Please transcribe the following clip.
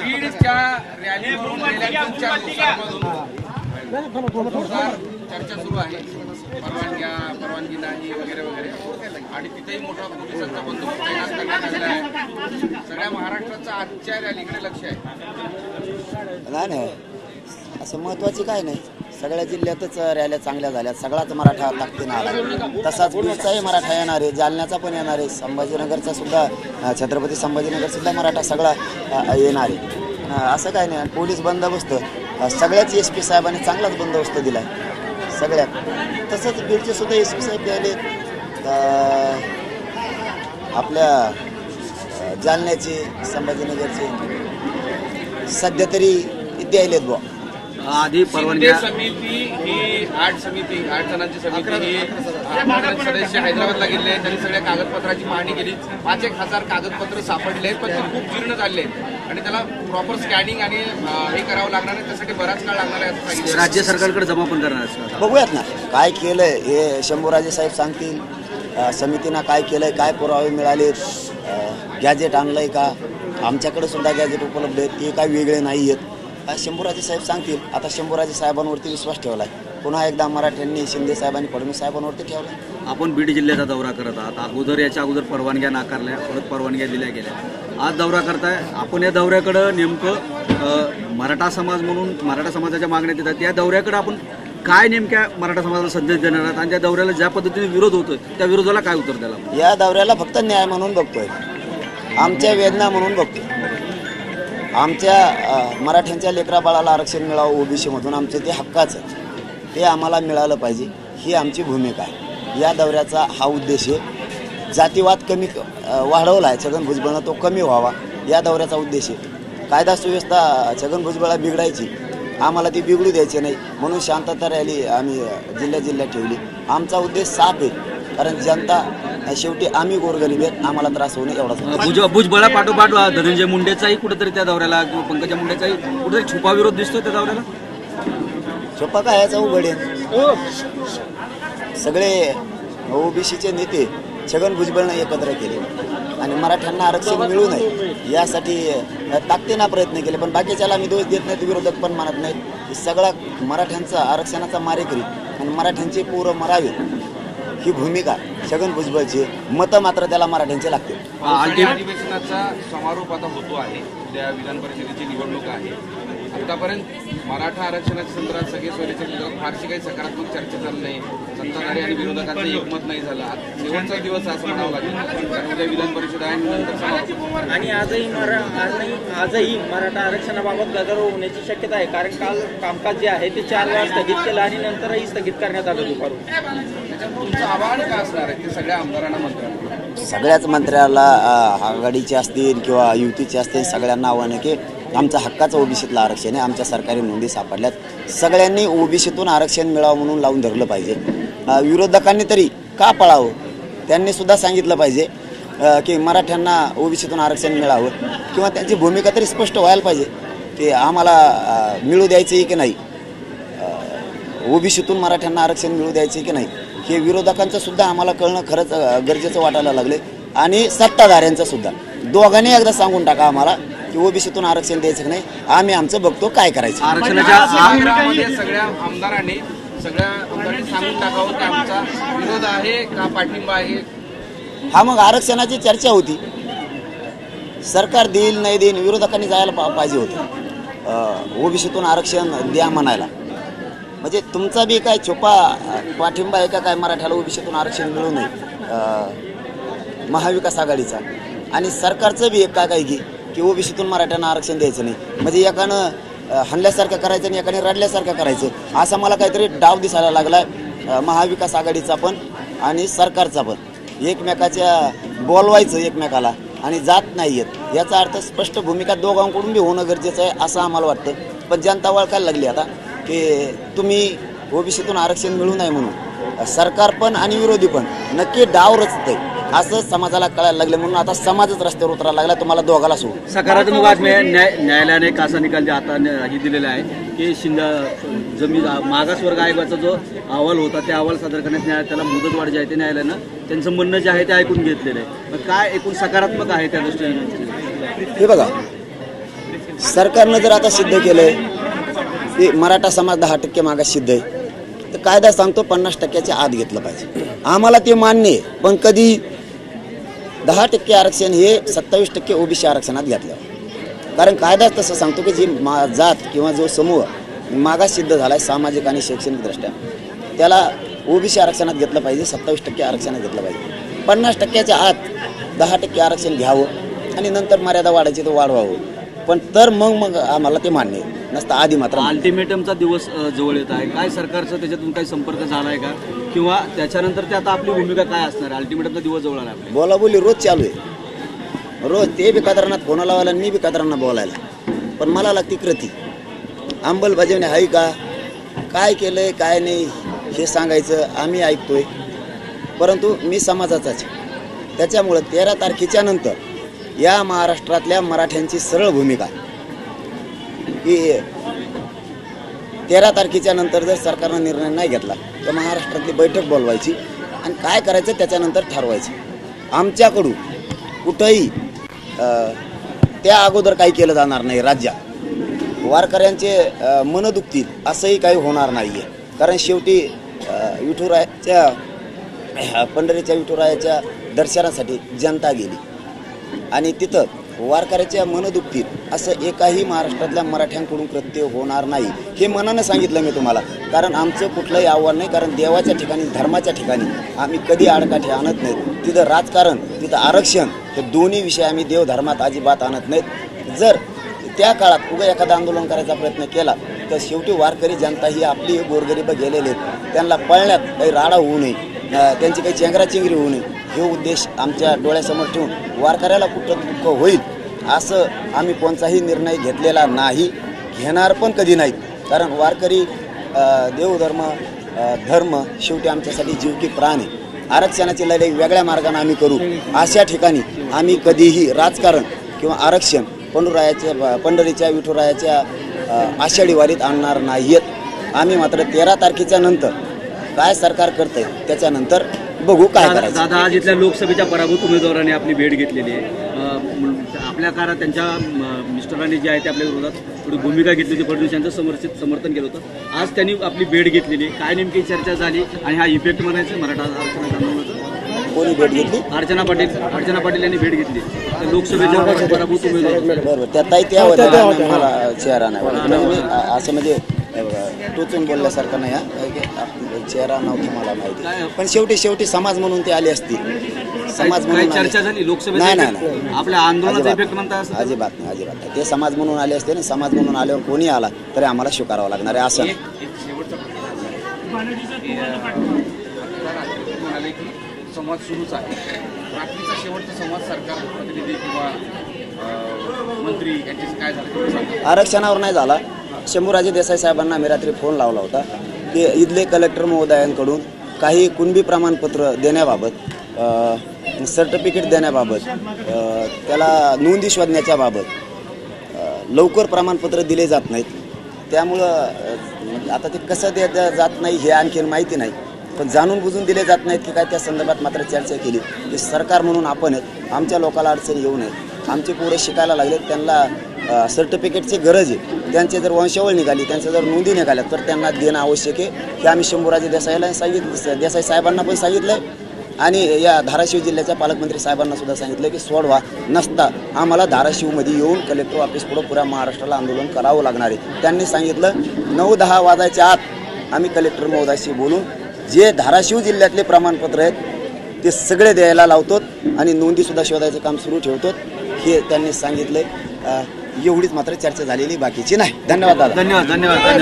बीडच्या रॅलीवरून गेल्या 3-4 दिवसांपासून चर्चा सुरू आहे, परवानगी नाही वगैरे वगैरे, आणि तिथेही मोठा पोलिसांचा बंदोबस्त तैनात करण्यात आलेला आहे. सगळ्या महाराष्ट्राचं आजच्या रॅलीकडे लक्ष आहे. नाही असं महत्वाची काय नाही, सगळ्या जिल्ह्यातच रॅल्या चांगल्या झाल्या, सगळाच मराठा ताकदीनं आला. तसाच बीडचाही मराठा येणार आहे, जालन्याचा पण येणार आहे, संभाजीनगरचा सुद्धा, छत्रपती संभाजीनगर सुद्धा मराठा सगळा येणार आहे. असं काय नाही. पोलीस बंदोबस्त सगळ्याच SP साहेबांनी चांगलाच बंदोबस्त दिला आहे सगळ्यात. तसंच बीडचे सुद्धा SP साहेब द्यायले, आपल्या जालन्याचे, संभाजीनगरचे सध्या तरी द्यायलेत बुवा. आधी परवानगी समिती ही 8 जणांची समिती ही सदस्य हैदराबादला गेले, त्यांनी सगळ्या कागदपत्राची पाहणी केली. 5-1 हजार कागदपत्र सापडले, पण ते खूप जीर्ण झाले आणि त्याला प्रॉपर स्कॅनिंग आणि हे करावं लागणार आहे, त्यासाठी बराच काळ लागणार आहे असं सांगितलं. राज्य सरकारकडे जमा पण करणार. बघूयात ना काय केलंय हे शंभूराजे साहेब सांगतील. समितीनं काय केलंय, काय पुरावे मिळाले, गॅजेट आणलंय का, आमच्याकडे सुद्धा गॅजेट उपलब्ध आहेत, ते काय वेगळे नाही आहेत, शंभूराजे साहेब सांगतील. आता शंभूराजे साहेबांवरती विश्वास ठेवलाय, पुन्हा एकदा मराठ्यांनी शिंदे साहेबांनी फडणवीस साहेबांवरती ठेवला. आपण बीड जिल्ह्याचा दौरा करत आहात. याच्या अगोदर परवानग्या नाकारल्या, परत परवानग्या दिल्या गेल्या, आज दौरा करताय. आपण या दौऱ्याकडं नेमकं मराठा समाज म्हणून मराठा समाजाच्या मागण्यात येतात, त्या दौऱ्याकडे आपण काय नेमक्या मराठा समाजाला संदेश देणार आहात आणि त्या दौऱ्याला ज्या पद्धतीने विरोध होतोय त्या विरोधाला काय उत्तर द्यायला? या दौऱ्याला फक्त न्याय म्हणून बघतोय, आमच्या वेदना म्हणून बघतोय. आमच्या मराठ्यांच्या लेकरा बाळाला आरक्षण मिळावं OBC मधून, आमचं ते हक्काचं, ते आम्हाला मिळालं पाहिजे, ही आमची भूमिका आहे. या दौऱ्याचा हा उद्देश आहे. जातीवाद कमी वाढवला आहे छगन भुजबळनं, तो कमी व्हावा, या दौऱ्याचा उद्देश आहे. कायदा सुव्यवस्था छगन भुजबळला बिघडायची, आम्हाला ती बिघडू द्यायची नाही, म्हणून शांतता रॅली आम्ही जिल्ह्यात ठेवली. आमचा उद्देश साफ आहे, कारण जनता शेवटी आम्ही गोरगरीब आहेत, आम्हाला त्रास होणे एवढाच. भुजबळा पाठोपाठ धनंजय मुंडेचाही कुठेतरी त्या दौऱ्याला किंवा पंकजा मुंडेचाही कुठेतरी छुपा विरोध दिसतोय त्या दौऱ्याला. छुपा काय याचा उघड आहे. सगळे OBCचे नेते छगन भुजबळनं एकत्र केले आणि मराठ्यांना आरक्षण मिळू नये यासाठी ताकदीनं प्रयत्न केले, पण बाकीच्याला आम्ही दोष देत नाहीत, विरोधक पण मानत नाहीत. सगळा मराठ्यांचा आरक्षणाचा मारेकरी आणि मराठ्यांचे पोरं मरावे ही भूमिका छगन भुजबळची. मतं मात्र त्याला मराठ्यांचे लागतील. अधिवेशनाचा समारोप आता होतो आहे, उद्या विधान परिषदेची निवडणूक आहे. आतापर्यंत मराठा आरक्षणाच्या संदर्भात सगळे सोयीच्या संदर्भात फारशी काही सकारात्मक चर्चा झाली नाही, सत्ताधारी आणि विरोधकांचं एकमत नाही झालं. शेवटचा दिवस असं म्हणावं लागेल, कारण उद्या विधान परिषद आहे नंतर समारोप. आणि आजही मराठा आरक्षणाबाबत गदारोळ होण्याची शक्यता आहे, कारण काल कामकाज जे आहे ते 4 वेळा स्थगित केलं आणि नंतरही स्थगित करण्यात आलं दुपारून. तुमचं आव्हान काय असणार आहे ते सगळ्या आमदारांना, मंत्र्यांना? सगळ्याच मंत्र्याला, आघाडीचे असतील किंवा युतीचे असतील, सगळ्यांना आव्हान आहे की आमचं हक्काचं OBCतलं आरक्षण आहे, आमच्या सरकारी नोंदी सापडल्यात, सगळ्यांनी OBCतून आरक्षण मिळावं म्हणून लावून धरलं पाहिजे. विरोधकांनी तरी का पळावं, त्यांनी सुद्धा सांगितलं पाहिजे की मराठ्यांना OBCतून आरक्षण मिळावं, किंवा त्यांची भूमिका तरी स्पष्ट व्हायला पाहिजे की आम्हाला मिळू द्यायचं आहे की नाही, OBCतून मराठ्यांना आरक्षण मिळू द्यायचं आहे की नाही, हे विरोधकांचं सुद्धा आम्हाला कळणं खरंच गरजेचं वाटायला लागले. आणि सत्ताधाऱ्यांचं सुद्धा, दोघांनी एकदा सांगून टाका आम्हाला की OBCतून आरक्षण द्यायचं की नाही, आम्ही आमचं बघतो काय करायचं. सगळ्या आमदारांनी सांगून टाकावं की आमचा विरोध आहे का पाठिंबा आहे. हा, मग आरक्षणाची चर्चा होती, सरकार देईल नाही देईल, विरोधकांनी जायला पाहिजे होतं OBCतून आरक्षण द्या म्हणायला. म्हणजे तुमचा बी काय छुपा पाठिंबा आहे का काय मराठ्याला OBCतून आरक्षण मिळू नये महाविकास आघाडीचा, आणि सरकारचं बी एक काय की OBCतून मराठ्यांना आरक्षण द्यायचं नाही, म्हणजे एकानं हल्ल्यासारखं करायचं आणि एकाने रडल्यासारखं करायचं, असा मला काहीतरी डाव दिसायला लागला आहे महाविकास आघाडीचा पण आणि सरकारचा पण. एकमेकाच्या बोलवायचं एकमेकाला आणि जात नाही आहेत, याचा अर्थ स्पष्ट भूमिका दोघांकडून बी होणं गरजेचं आहे असं आम्हाला वाटतं. पण जनता वळखायला लागली आता की तुम्ही OBCतून आरक्षण मिळू नये म्हणून, सरकार पण आणि विरोधी पण नक्की डाव रचत आहे असं समाजाला कळायला लागलं, म्हणून आता समाजच रस्त्यावर उतरायला लागला. तुम्हाला दोघाला सोडून सकारात्मक बातम्या, न्यायालयाने एक असा निकाल आता ही दिलेला आहे की जमीन मागासवर्ग आयोगाचा जो अहवाल होता त्या अहवाल सादर करण्यात त्याला मुदतवाढ जी आहे ते न्यायालयानं त्यांचं म्हणणं जे आहे ते ऐकून घेतलेलं आहे. मग काय एकूण सकारात्मक आहे त्या दृष्टीने? हे बघा, सरकारनं जर आता सिद्ध केलंय की मराठा समाज 10% मागास सिद्ध आहे, तर कायदा सांगतो 50%च्या आत घेतलं पाहिजे. आम्हाला ते मान्य आहे, पण कधी 10% आरक्षण हे 27% ओबीसी आरक्षणात घेतलं. कारण कायदा तसं सांगतो की जी जात किंवा जो समूह मागास सिद्ध झाला आहे सामाजिक आणि शैक्षणिक दृष्ट्या, त्याला ओबीसी आरक्षणात घेतलं पाहिजे, 27% आरक्षणात घेतलं पाहिजे. 50%च्या आत 10% आरक्षण घ्यावं आणि नंतर मर्यादा वाढायची तर वाढवावं, पण तर मग आम्हाला ते मान्य आहे. नसतं आधी मात्र अल्टिमेटमचा दिवस जवळ येत आहे. काय सरकारचा त्याच्यातून काही संपर्क झाला आहे का, किंवा त्याच्यानंतर ते आता आपली भूमिका काय असणार आहे? अल्टिमेटमचा दिवस जवळ आला आहे. बोलाबोली रोज चालू आहे, रोज ते बी कादरांना फोन लावायला, मी बी कादरांना बोलायला, पण मला लागते कृती. अंमलबजावणी आहे का, काय केलंय काय नाही हे सांगायचं आम्ही ऐकतोय, परंतु मी समाजाचाच. त्याच्यामुळं 13 तारखेच्या नंतर या महाराष्ट्रातल्या मराठ्यांची सरळ भूमिका की 13 तारखेच्या नंतर जर सरकारनं निर्णय नाही घेतला तर महाराष्ट्रातली बैठक बोलवायची आणि काय करायचं त्याच्यानंतर ठरवायचं. आमच्याकडून कुठंही त्या अगोदर काही केलं जाणार नाही. राज्यात वारकऱ्यांचे मन दुखतील असंही काही होणार नाही आहे. कारण शेवटी विठुरायाच्या पंढरीच्या विठुरायाच्या दर्शनासाठी जनता गेली आणि तिथं वारकऱ्याच्या मन दुखतील असं एकाही महाराष्ट्रातल्या मराठ्यांकडून कृत्य होणार नाही. हे मनानं सांगितलं मी तुम्हाला, कारण आमचं कुठलंही आव्हान नाही. कारण देवाच्या ठिकाणी धर्माच्या ठिकाणी आम्ही कधी आडकाठी आणत नाहीत. तिथं राजकारण तिथं आरक्षण हे दोन्ही विषय आम्ही देवधर्मात अजिबात आणत नाहीत. जर त्या काळात उगा एखादं आंदोलन करायचा प्रयत्न केला तर शेवटी वारकरी जनता ही आपली गोरगरीब गेलेले आहेत, त्यांना पळण्यात काही राडा होऊ नये, त्यांची काही चेंगराचेंगरी होऊ नये हे उद्देश आमच्या डोळ्यासमोर ठेवून वारकऱ्याला कुठं दुःख होईल असं आम्ही कोणताही निर्णय घेतलेला नाही, घेणार पण कधी नाहीत. कारण वारकरी देवधर्म धर्म शेवटी आमच्यासाठी जीव की प्राण आहे. आरक्षणाची लढाई वेगळ्या मार्गाने आम्ही करू, अशा ठिकाणी आम्ही कधीही राजकारण किंवा आरक्षण पंढरीच्या विठुरायाच्या आषाढी वारीत आणणार नाहीत. आम्ही मात्र 13 तारखेच्या नंतर काय सरकार करतंय त्याच्यानंतर बघू काय करायचं. दादा, आज इथल्या लोकसभेच्या पराभूत उमेदवारांनी आपली भेट घेतलेली आहे. आपल्या काळात त्यांच्या मिस्टरांनी जे आहे ते आपल्या विरोधात थोडी भूमिका घेतली होती, फडणवीस यांचं समर्थन केलं होतं. आज त्यांनी आपली भेट घेतलेली, काय नेमकी चर्चा झाली आणि हा इफेक्ट म्हणायचं मराठा आरक्षणाचा आंदोलनाचा? कोणी भेट घेतली? अर्चना पाटील यांनी भेट घेतली लोकसभेच्या पराभूत उमेदवार. बरोबर, त्या ताई त्या होत्या, मला चेहरा नाही म्हणजे असं म्हणजे टोचून बोलल्यासारखं नाही. चेहरा नव्हता मला माहिती, पण शेवटी समाज म्हणून ते आले असतील. समाज म्हणून चर्चा झाली लोकसभेत? नाही, आपल्या आंदोलनाचा इफेक्ट म्हणता? अजिबात नाही. ते समाज म्हणून आले असते ना, समाज म्हणून आल्यावर कोणी आला तरी आम्हाला स्वीकारावं लागणार आहे. असं संवाद सुरूच आहे. रात्रीचा शेवटचा संवाद सरकार प्रतिनिधी किंवा मंत्री यांच्याशी काय झालं? आरक्षणावर नाही झाला. शंभूराजे देसाई साहेबांना मी रात्री फोन लावला होता की इथले कलेक्टर महोदयांकडून काही कुणबी प्रमाणपत्र देण्याबाबत, सर्टिफिकेट देण्याबाबत, त्याला नोंदी शोधण्याच्या बाबत लवकर प्रमाणपत्र दिले जात नाहीत. त्यामुळं आता ते कसं जात नाही हे आणखीन माहिती नाही, पण जाणून बुजून दिले जात नाहीत की काय त्या संदर्भात मात्र चर्चा केली की सरकार म्हणून आपण आमच्या लोकांना अडचण येऊ नये. आमचे पोरं शिकायला लागले, त्यांना सर्टिफिकेटची गरज आहे. त्यांचे जर वंशावळ निघाली, त्यांच्या जर नोंदी निघाल्या तर त्यांना देणं आवश्यक आहे. हे आम्ही शंभूराजे देसाई साहेबांना पण सांगितलं आहे आणि या धाराशिव जिल्ह्याच्या पालकमंत्री साहेबांना सुद्धा सांगितलं की सोडवा नसता आम्हाला धाराशिवमध्ये येऊन कलेक्टर ऑफिस पुढं पुऱ्या महाराष्ट्राला आंदोलन करावं लागणार आहे. त्यांनी सांगितलं 9-10 वाजायच्या आत आम्ही कलेक्टर महोदयाशी बोलून जे धाराशिव जिल्ह्यातले प्रमाणपत्र आहेत ते सगळे द्यायला लावतो आणि नोंदीसुद्धा शोधायचं काम सुरू ठेवतो हे त्यांनी सांगितलंय. एवढीच मात्र चर्चा झालेली, बाकीची नाही. धन्यवाद दादा. धन्यवाद.